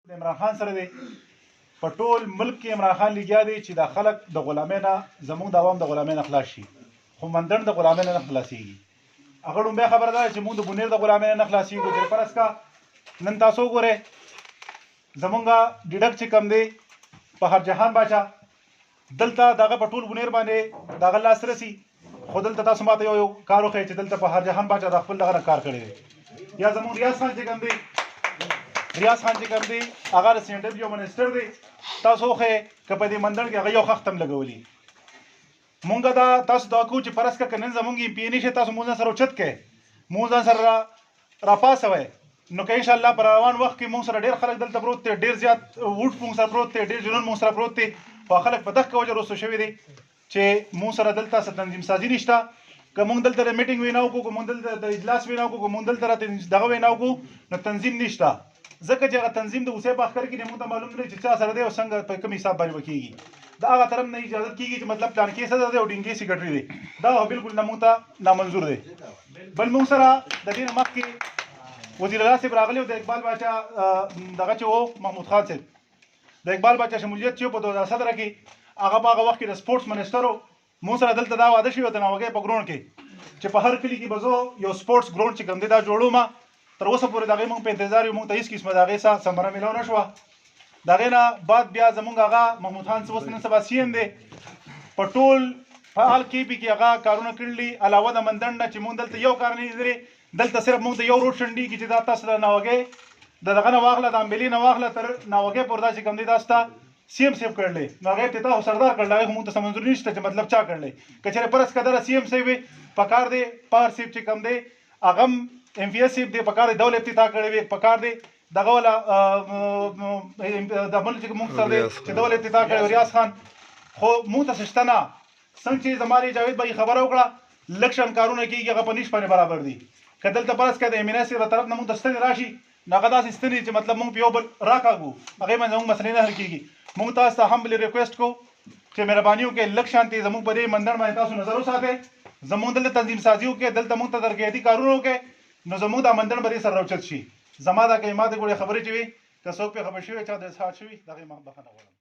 د عمران خان سره دی. په ټول ملک کې عمران خان لګیا دی چې دا خلک د غلامۍ نه زموږ د عوام د غلامۍ نه خلاص شي، خو مندڼ د غلامۍ نه خلاصېږي. هغه لومبۍ خبره ده چې موږ د بونیر د غلامۍ نه خلاصېږو. چې فرض کا نن تاسو وګورئ زمونږ ډیډک چې کم دی بهر جهان باچا دلته دغه په ټول بونیر باندې دغه لاس رسي، خو دلته تاسو ماته یو کار وښیئ چې دلته بهر جهان باچا د خپل دغه نه کار کړی دی. یا زمونږ ریاض خان چې کم دی، ریاض خان چې کم دی هغه د سینټر یو منسټر دی. تاسو وښیئ که په دې مندڼ کې هغه یو خښت هم لګولي. مونږ دا تاسو دا کوو چې فرض کړه که نن زمونږ ایم پی ای نشي تاسو مونږ ځان سره اوچت کړئ، مونږ ځان سره راپاسوئ، نو که انشاءالله په روان وخت کې مونږ سره ډېر خلک دلته پروت دی، ډېر زیات ووټ مونږ سره پروت دی، ډېر جنون مونږ سره پروت دی. خو خلک په دغه وجه رسو شوي دي چې مونږ سره دلته څه تنظیم سازي نشته. که مونږ دلته د میټینګ وینا وکړو، که مونږ دلته د اجلاس وینا وکړو، که مونږ دلته دغه وینا وکړو، نو تنظیم نشته. ځکه چې هغه تنظیم د اوسې په اخر کې مونږ ته معلوم نه دی چې چا سره دی او څنګه په کوم حساب باندې وکېږي. د هغه طرف نه اجازه کېږي چې مطلب پلان کې صدر دی او ډینګي سیکرټري دی، دا بالکل نه مونږ ته نامنظور دی. بل مونږ سره د دې نه مخکې وزیر الله صاحب راغلی او د اقبال باچا دغه چې و محمود خان صاحب د اقبال باچا شمولیت چې په 2017 کې هغه په هغه وخت کې د سپورټس منسټر و. مونږ سره دلته دا واده شوی و د ناوګۍ په ګراونډ کې چې په هر کلي کې به زه یو سپورټس ګراونډ چې کوم دی دا جوړوم. تر اوسه پورې د هغې مونږ په انتظار یو، مونږ ته هېڅ قسمه د هغې ثمره میلاو نه شوه. د هغې نه بعد بیا زمونږ هغه محمود خان اوس نن سبا سی ایم دی، په ټول فعال کې پي کې هغه کارونه کړي علاوه د مندڼ نه چې مونږ دلته یو کار نه دی. دلته صرف مونږ ته یو روډ شنډېږي چې دا تاسو د ناوګۍ د دغه نه واخله، د امبلي نه واخله تر ناوګۍ پورې دا چې کوم دی دا ستا سی ایم صاحب کړلی، نو هغې افتتاح او سردار کړلی. هغې خو مونږ ته څه منظور نشته چې مطلب چا کړلی. که چېرې فرض که دغه سی ایم صاحب وي پکار دی پار صاحب چې کوم دی هغه هم ایم پي ایس صاحب دی پکار دی ډول افتتاح کړی وي، پکار دی دغه والا د بل چې مونږ سره دی چې ډول افتتاح کړی ریاض خان. خو مونږ ته څه شته نه. څنګه چې زما جاوید بھائی خبره وکړه لږ شان کارونه کېږي هغه په نیش باندې برابر دي. که دلته فرض کړه د امینه صاحب طرف نه مونږ ته ستنې راشي نو هغه داسې ستنې چې مطلب مونږ په یو بل راکاږو، هغې باندې زموږ مسلې نه حل کېږي. مونږ تاسو ته همبلی ریکویسټ کوو چې مهرباني وکړئ لږ شانتې زموږ په دې مندڼ باندې تاسو نظر وساتئ، زموږ دلته تنظیم سازي وکړئ، دلته مونږ ته ترقیاتي کارونه وکړئ، نو زموږ دا مندڼ به دې سره راوچت شي. زما دا کلمات ګوړې خبرې چې وي که څوک پرې خبر شوي چا د اظهار شوي د هغې بخښنه غواړم.